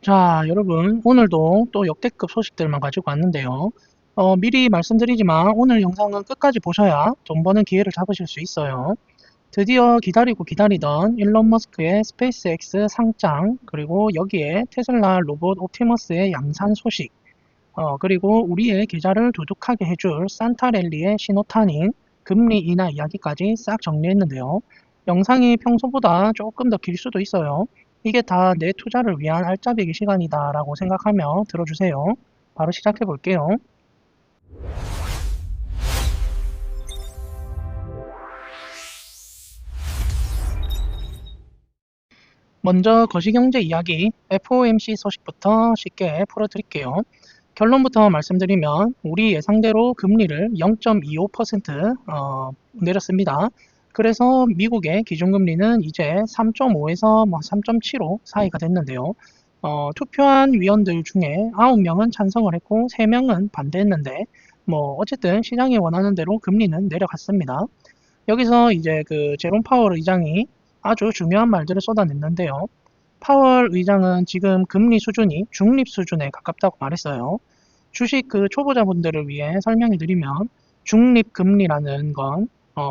자, 여러분, 오늘도 또 역대급 소식들만 가지고 왔는데요. 미리 말씀드리지만 오늘 영상은 끝까지 보셔야 돈 버는 기회를 잡으실 수 있어요. 드디어 기다리고 기다리던 일론 머스크의 스페이스X 상장, 그리고 여기에 테슬라 로봇 옵티머스의 양산 소식, 그리고 우리의 계좌를 두둑하게 해줄 산타랠리의 신호탄인 금리 인하 이야기까지 싹 정리했는데요. 영상이 평소보다 조금 더 길 수도 있어요. 이게 다 내 투자를 위한 알짜배기 시간이다 라고 생각하며 들어주세요. 바로 시작해 볼게요. 먼저 거시경제 이야기 FOMC 소식부터 쉽게 풀어드릴게요. 결론부터 말씀드리면 우리 예상대로 금리를 0.25% 내렸습니다. 그래서 미국의 기준금리는 이제 3.5에서 3.75 사이가 됐는데요. 투표한 위원들 중에 9명은 찬성을 했고 3명은 반대했는데 어쨌든 시장이 원하는 대로 금리는 내려갔습니다. 여기서 이제 그 제롬 파월 의장이 아주 중요한 말들을 쏟아냈는데요. 파월 의장은 지금 금리 수준이 중립 수준에 가깝다고 말했어요. 주식 그 초보자분들을 위해 설명해 드리면 중립 금리라는 건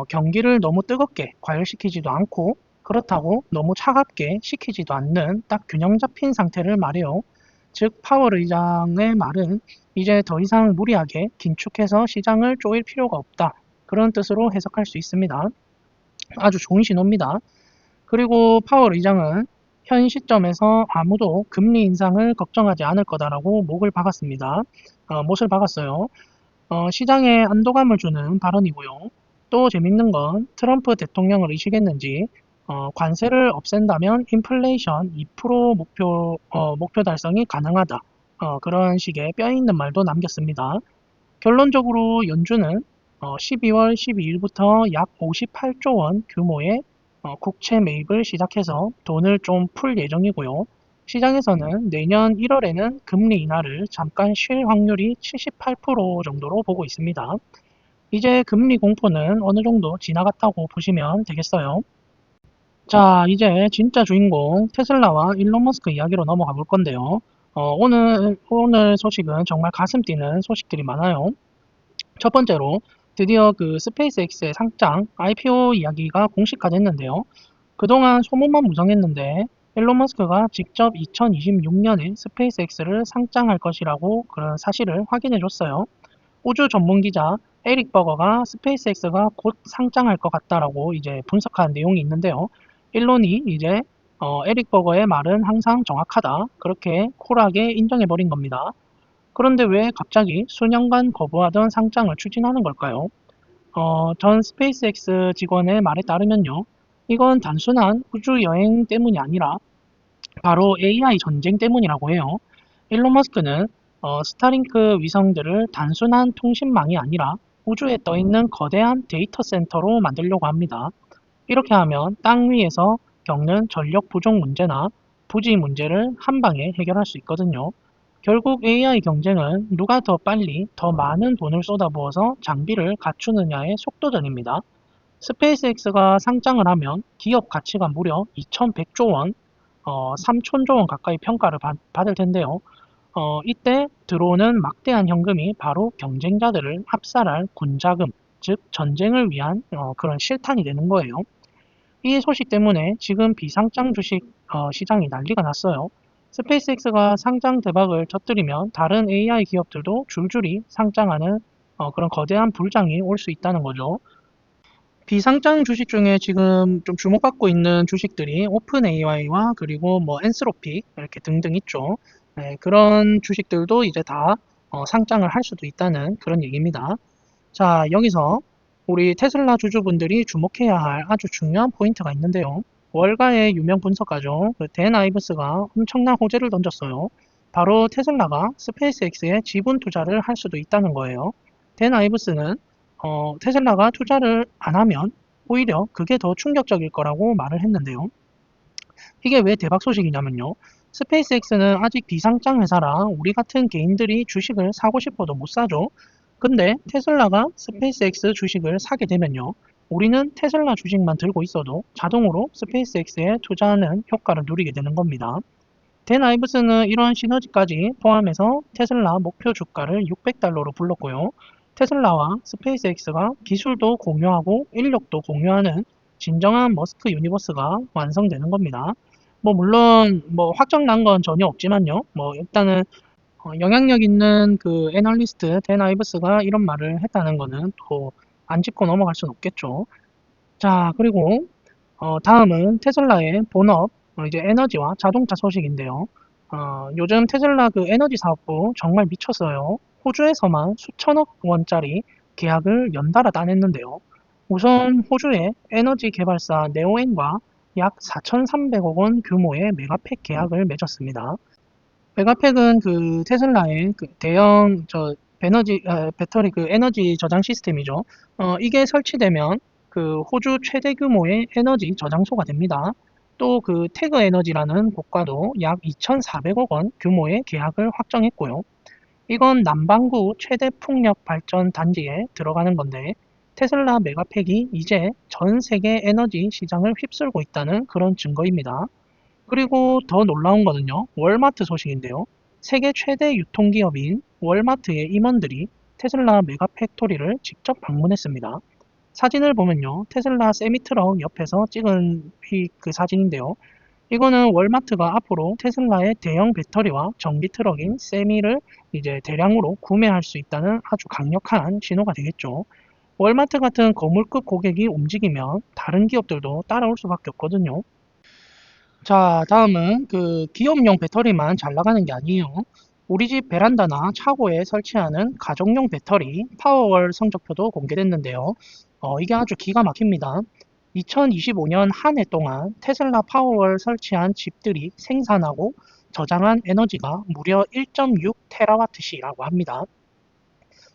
경기를 너무 뜨겁게 과열시키지도 않고 그렇다고 너무 차갑게 식히지도 않는 딱 균형 잡힌 상태를 말해요. 즉 파월 의장의 말은 이제 더 이상 무리하게 긴축해서 시장을 쪼일 필요가 없다. 그런 뜻으로 해석할 수 있습니다. 아주 좋은 신호입니다. 그리고 파월 의장은 현 시점에서 아무도 금리 인상을 걱정하지 않을 거다라고 못을 박았어요. 시장에 안도감을 주는 발언이고요. 또 재밌는 건 트럼프 대통령을 의식했는지 관세를 없앤다면 인플레이션 2% 목표 달성이 가능하다. 그런 식의 뼈있는 말도 남겼습니다. 결론적으로 연준은 12월 12일부터 약 58조 원 규모의 국채 매입을 시작해서 돈을 좀 풀 예정이고요. 시장에서는 내년 1월에는 금리 인하를 잠깐 쉴 확률이 78% 정도로 보고 있습니다. 이제 금리 공포는 어느 정도 지나갔다고 보시면 되겠어요. 자, 이제 진짜 주인공 테슬라와 일론 머스크 이야기로 넘어가 볼 건데요. 오늘 소식은 정말 가슴 뛰는 소식들이 많아요. 첫 번째로 드디어 그 스페이스X의 상장 IPO 이야기가 공식화됐는데요. 그동안 소문만 무성했는데 일론 머스크가 직접 2026년에 스페이스X를 상장할 것이라고 그런 사실을 확인해 줬어요. 우주 전문 기자 에릭 버거가 스페이스X가 곧 상장할 것 같다라고 이제 분석한 내용이 있는데요. 일론이 이제 에릭 버거의 말은 항상 정확하다. 그렇게 쿨하게 인정해 버린 겁니다. 그런데 왜 갑자기 수년간 거부하던 상장을 추진하는 걸까요? 전 스페이스X 직원의 말에 따르면요. 이건 단순한 우주 여행 때문이 아니라 바로 AI 전쟁 때문이라고 해요. 일론 머스크는 스타링크 위성들을 단순한 통신망이 아니라 우주에 떠있는 거대한 데이터 센터로 만들려고 합니다. 이렇게 하면 땅 위에서 겪는 전력 부족 문제나 부지 문제를 한 방에 해결할 수 있거든요. 결국 AI 경쟁은 누가 더 빨리 더 많은 돈을 쏟아부어서 장비를 갖추느냐의 속도전입니다. 스페이스X가 상장을 하면 기업 가치가 무려 2100조 원, 3000조 원 가까이 평가를 받을 텐데요. 이때 들어오는 막대한 현금이 바로 경쟁자들을 압살할 군자금, 즉 전쟁을 위한 그런 실탄이 되는 거예요. 이 소식 때문에 지금 비상장 주식 시장이 난리가 났어요. 스페이스X가 상장 대박을 터뜨리면 다른 AI 기업들도 줄줄이 상장하는 그런 거대한 불장이 올 수 있다는 거죠. 비상장 주식 중에 지금 좀 주목받고 있는 주식들이 오픈 AI와 그리고 엔스로픽 이렇게 등등 있죠. 네, 그런 주식들도 이제 다 상장을 할 수도 있다는 그런 얘기입니다. 자, 여기서 우리 테슬라 주주분들이 주목해야 할 아주 중요한 포인트가 있는데요. 월가의 유명 분석가죠. 댄 아이브스가 엄청난 호재를 던졌어요. 바로 테슬라가 스페이스X에 지분 투자를 할 수도 있다는 거예요. 댄 아이브스는 테슬라가 투자를 안 하면 오히려 그게 더 충격적일 거라고 말을 했는데요. 이게 왜 대박 소식이냐면요. 스페이스X는 아직 비상장 회사라 우리 같은 개인들이 주식을 사고 싶어도 못 사죠. 근데 테슬라가 스페이스X 주식을 사게 되면요. 우리는 테슬라 주식만 들고 있어도 자동으로 스페이스X에 투자하는 효과를 누리게 되는 겁니다. 댄 아이브스는 이런 시너지까지 포함해서 테슬라 목표 주가를 $600로 불렀고요. 테슬라와 스페이스X가 기술도 공유하고 인력도 공유하는 진정한 머스크 유니버스가 완성되는 겁니다. 물론 확정 난 건 전혀 없지만요. 일단은 영향력 있는 그 애널리스트 댄 아이브스가 이런 말을 했다는 거는 또 안 짚고 넘어갈 순 없겠죠. 자, 그리고 다음은 테슬라의 본업, 이제 에너지와 자동차 소식인데요. 요즘 테슬라 그 에너지 사업부 정말 미쳤어요. 호주에서만 수천억 원짜리 계약을 연달아 따냈는데요. 우선 호주의 에너지 개발사 네오엔과 약 4,300억 원 규모의 메가팩 계약을 맺었습니다. 메가팩은 그 테슬라의 그 대형 배터리 그 에너지 저장 시스템이죠. 이게 설치되면 그 호주 최대 규모의 에너지 저장소가 됩니다. 또 그 태그 에너지라는 곳과도 약 2,400억 원 규모의 계약을 확정했고요. 이건 남반구 최대 풍력 발전 단지에 들어가는 건데 테슬라 메가팩이 이제 전 세계 에너지 시장을 휩쓸고 있다는 그런 증거입니다. 그리고 더 놀라운 거는요, 월마트 소식인데요. 세계 최대 유통기업인 월마트의 임원들이 테슬라 메가팩토리를 직접 방문했습니다. 사진을 보면요, 테슬라 세미트럭 옆에서 찍은 그 사진인데요. 이거는 월마트가 앞으로 테슬라의 대형 배터리와 전기 트럭인 세미를 이제 대량으로 구매할 수 있다는 아주 강력한 신호가 되겠죠. 월마트 같은 거물급 고객이 움직이면 다른 기업들도 따라올 수밖에 없거든요. 자, 다음은 그 기업용 배터리만 잘 나가는 게 아니에요. 우리 집 베란다나 차고에 설치하는 가정용 배터리 파워월 성적표도 공개됐는데요. 이게 아주 기가 막힙니다. 2025년 한 해 동안 테슬라 파워월 설치한 집들이 생산하고 저장한 에너지가 무려 1.6 테라와트시라고 합니다.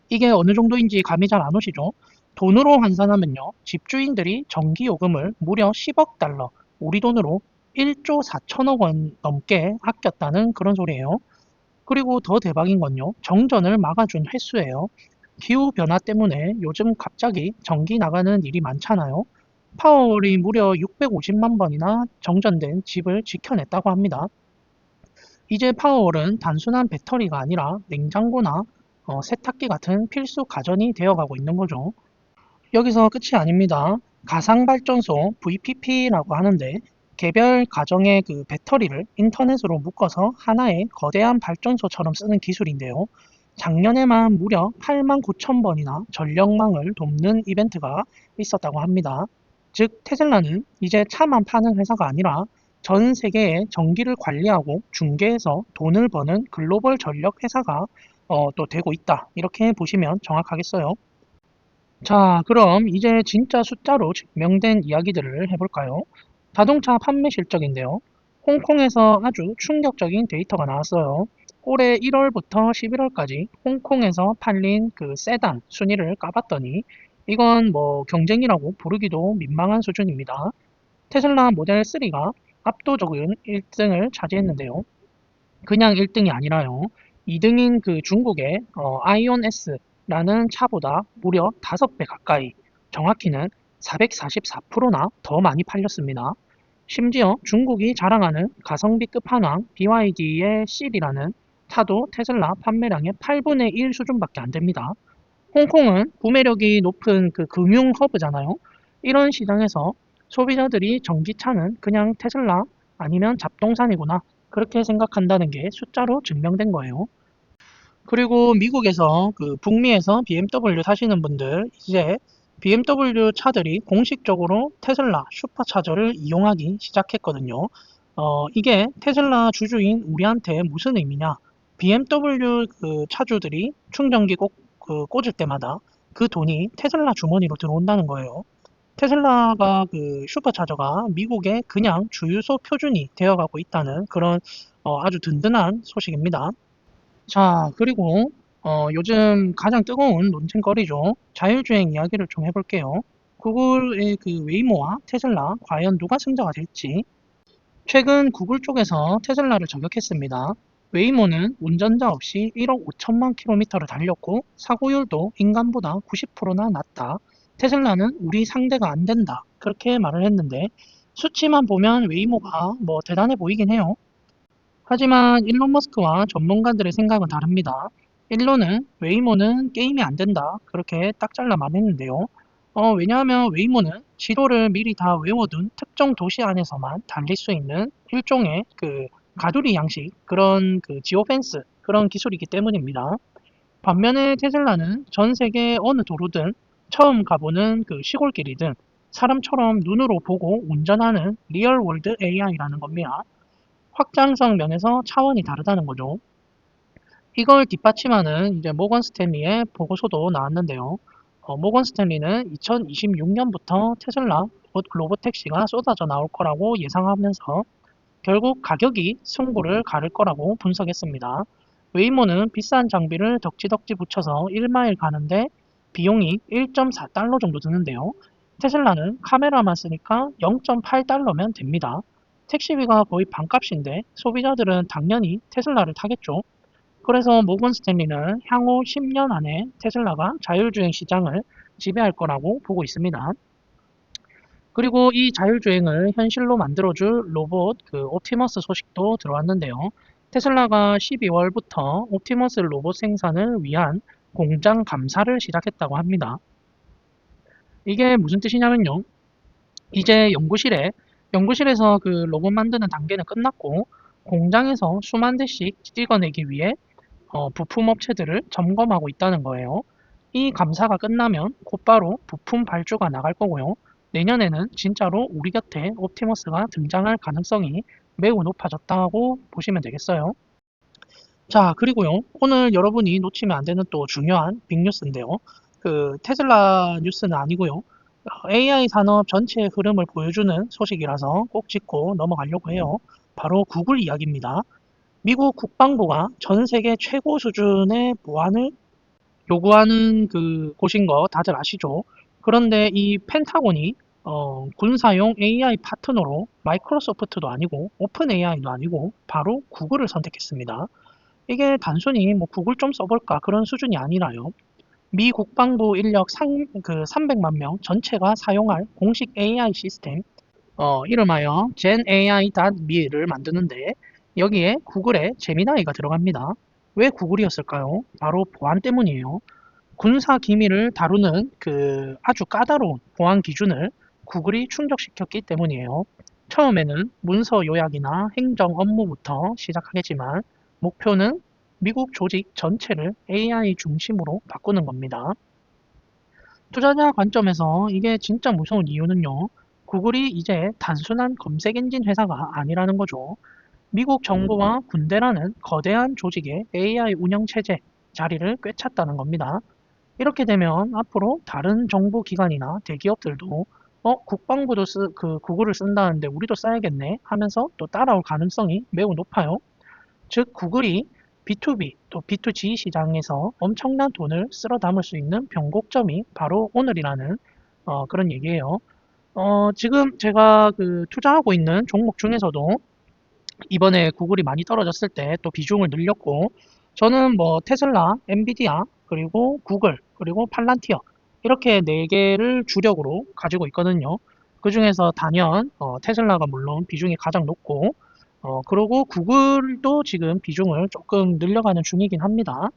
이게 어느 정도인지 감이 잘 안 오시죠? 돈으로 환산하면요. 집주인들이 전기요금을 무려 10억 달러, 우리 돈으로 1조 4천억 원 넘게 아꼈다는 그런 소리예요. 그리고 더 대박인 건요. 정전을 막아준 횟수예요. 기후변화 때문에 요즘 갑자기 전기 나가는 일이 많잖아요. 파워월이 무려 650만 번이나 정전된 집을 지켜냈다고 합니다. 이제 파워월은 단순한 배터리가 아니라 냉장고나 세탁기 같은 필수 가전이 되어가고 있는 거죠. 여기서 끝이 아닙니다. 가상발전소 VPP라고 하는데 개별 가정의 그 배터리를 인터넷으로 묶어서 하나의 거대한 발전소처럼 쓰는 기술인데요. 작년에만 무려 8만 9천 번이나 전력망을 돕는 이벤트가 있었다고 합니다. 즉 테슬라는 이제 차만 파는 회사가 아니라 전 세계의 전기를 관리하고 중개해서 돈을 버는 글로벌 전력 회사가 또 되고 있다. 이렇게 보시면 정확하겠어요. 자, 그럼 이제 진짜 숫자로 증명된 이야기들을 해볼까요? 자동차 판매 실적인데요. 홍콩에서 아주 충격적인 데이터가 나왔어요. 올해 1월부터 11월까지 홍콩에서 팔린 그 세단 순위를 까봤더니 이건 경쟁이라고 부르기도 민망한 수준입니다. 테슬라 모델 3가 압도적인 1등을 차지했는데요. 그냥 1등이 아니라요. 2등인 그 중국의 아이온 S라는 차보다 무려 5배 가까이, 정확히는 444%나 더 많이 팔렸습니다. 심지어 중국이 자랑하는 가성비 끝판왕 BYD의 C이라는 차도 테슬라 판매량의 8분의 1 수준밖에 안 됩니다. 홍콩은 구매력이 높은 그 금융 허브잖아요. 이런 시장에서 소비자들이 전기차는 그냥 테슬라 아니면 잡동산이구나. 그렇게 생각한다는 게 숫자로 증명된 거예요. 그리고 미국에서 그 북미에서 BMW 타시는 분들 이제 BMW 차들이 공식적으로 테슬라 슈퍼차저를 이용하기 시작했거든요. 이게 테슬라 주주인 우리한테 무슨 의미냐? BMW 그 차주들이 충전기 꽂을 때마다 그 돈이 테슬라 주머니로 들어온다는 거예요. 테슬라가 그 슈퍼차저가 미국의 그냥 주유소 표준이 되어가고 있다는 그런 아주 든든한 소식입니다. 자, 그리고 요즘 가장 뜨거운 논쟁거리죠. 자율주행 이야기를 좀 해볼게요. 구글의 그 웨이모와 테슬라 과연 누가 승자가 될지. 최근 구글 쪽에서 테슬라를 저격했습니다. 웨이모는 운전자 없이 1억 5천만 킬로미터를 달렸고 사고율도 인간보다 90%나 낮다. 테슬라는 우리 상대가 안 된다. 그렇게 말을 했는데 수치만 보면 웨이모가 대단해 보이긴 해요. 하지만 일론 머스크와 전문가들의 생각은 다릅니다. 일론은 웨이모는 게임이 안 된다. 그렇게 딱 잘라 말했는데요. 왜냐하면 웨이모는 지도를 미리 다 외워둔 특정 도시 안에서만 달릴 수 있는 일종의 그 가두리 양식, 그런 그 지오펜스, 그런 기술이기 때문입니다. 반면에 테슬라는 전 세계 어느 도로든 처음 가보는 그 시골길이든 사람처럼 눈으로 보고 운전하는 리얼월드 AI라는 겁니다. 확장성 면에서 차원이 다르다는 거죠. 이걸 뒷받침하는 이제 모건 스탠리의 보고서도 나왔는데요. 모건 스탠리는 2026년부터 테슬라 로봇택시가 쏟아져 나올 거라고 예상하면서 결국 가격이 승부를 가를 거라고 분석했습니다. 웨이모는 비싼 장비를 덕지덕지 붙여서 1마일 가는데 비용이 1.4달러 정도 드는데요. 테슬라는 카메라만 쓰니까 0.8달러면 됩니다. 택시비가 거의 반값인데 소비자들은 당연히 테슬라를 타겠죠. 그래서 모건 스탠리는 향후 10년 안에 테슬라가 자율주행 시장을 지배할 거라고 보고 있습니다. 그리고 이 자율주행을 현실로 만들어줄 로봇 옵티머스 소식도 들어왔는데요. 테슬라가 12월부터 옵티머스 로봇 생산을 위한 공장 감사를 시작했다고 합니다. 이게 무슨 뜻이냐면요. 이제 연구실에서 그 로봇 만드는 단계는 끝났고 공장에서 수만 대씩 찍어내기 위해 부품 업체들을 점검하고 있다는 거예요. 이 감사가 끝나면 곧바로 부품 발주가 나갈 거고요. 내년에는 진짜로 우리 곁에 옵티머스가 등장할 가능성이 매우 높아졌다고 보시면 되겠어요. 자, 그리고요. 오늘 여러분이 놓치면 안 되는 또 중요한 빅뉴스인데요. 그 테슬라 뉴스는 아니고요. AI 산업 전체의 흐름을 보여주는 소식이라서 꼭 짚고 넘어가려고 해요. 바로 구글 이야기입니다. 미국 국방부가 전 세계 최고 수준의 보안을 요구하는 그 곳인 거 다들 아시죠? 그런데 이 펜타곤이 군사용 AI 파트너로 마이크로소프트도 아니고 오픈 AI도 아니고 바로 구글을 선택했습니다. 이게 단순히 뭐 구글 좀 써볼까 그런 수준이 아니라요. 미 국방부 인력 300만 명 전체가 사용할 공식 AI 시스템, 이름하여 GenAI.me를 만드는데 여기에 구글의 제미나이가 들어갑니다. 왜 구글이었을까요? 바로 보안 때문이에요. 군사 기밀을 다루는 그 아주 까다로운 보안 기준을 구글이 충족시켰기 때문이에요. 처음에는 문서 요약이나 행정 업무부터 시작하겠지만 목표는 미국 조직 전체를 AI 중심으로 바꾸는 겁니다. 투자자 관점에서 이게 진짜 무서운 이유는요. 구글이 이제 단순한 검색 엔진 회사가 아니라는 거죠. 미국 정부와 군대라는 거대한 조직의 AI 운영 체제 자리를 꿰찼다는 겁니다. 이렇게 되면 앞으로 다른 정부 기관이나 대기업들도 국방부도 구글을 쓴다는데 우리도 써야겠네 하면서 또 따라올 가능성이 매우 높아요. 즉 구글이 B2B 또 B2G 시장에서 엄청난 돈을 쓸어 담을 수 있는 변곡점이 바로 오늘이라는 그런 얘기예요. 지금 제가 그 투자하고 있는 종목 중에서도 이번에 구글이 많이 떨어졌을 때 또 비중을 늘렸고 저는 뭐 테슬라, 엔비디아, 그리고 구글, 그리고 팔란티어 이렇게 네 개를 주력으로 가지고 있거든요. 그 중에서 단연 테슬라가 물론 비중이 가장 높고 그리고 구글도 지금 비중을 조금 늘려가는 중이긴 합니다.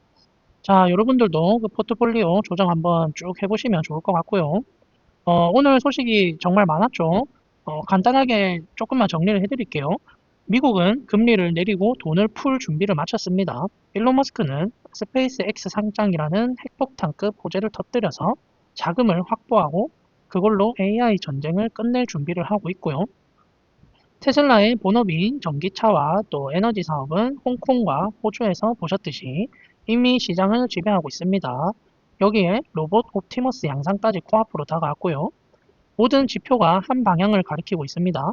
자, 여러분들도 그 포트폴리오 조정 한번 쭉 해보시면 좋을 것 같고요. 오늘 소식이 정말 많았죠. 간단하게 조금만 정리를 해드릴게요. 미국은 금리를 내리고 돈을 풀 준비를 마쳤습니다. 일론 머스크는 스페이스 X 상장이라는 핵폭탄급 호재를 터뜨려서 자금을 확보하고 그걸로 AI 전쟁을 끝낼 준비를 하고 있고요. 테슬라의 본업인 전기차와 또 에너지 사업은 홍콩과 호주에서 보셨듯이 이미 시장을 지배하고 있습니다. 여기에 로봇 옵티머스 양상까지 코앞으로 다가왔고요. 모든 지표가 한 방향을 가리키고 있습니다.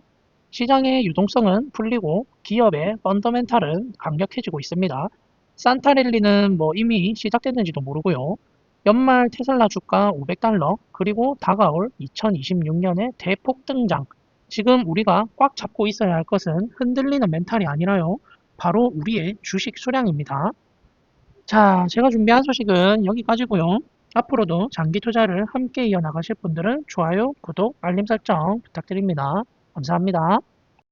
시장의 유동성은 풀리고 기업의 펀더멘탈은 강력해지고 있습니다. 산타랠리는 뭐 이미 시작됐는지도 모르고요. 연말 테슬라 주가 500달러 그리고 다가올 2026년의 대폭 등장. 지금 우리가 꽉 잡고 있어야 할 것은 흔들리는 멘탈이 아니라요. 바로 우리의 주식 수량입니다. 자, 제가 준비한 소식은 여기까지고요. 앞으로도 장기 투자를 함께 이어나가실 분들은 좋아요, 구독, 알림 설정 부탁드립니다. 감사합니다.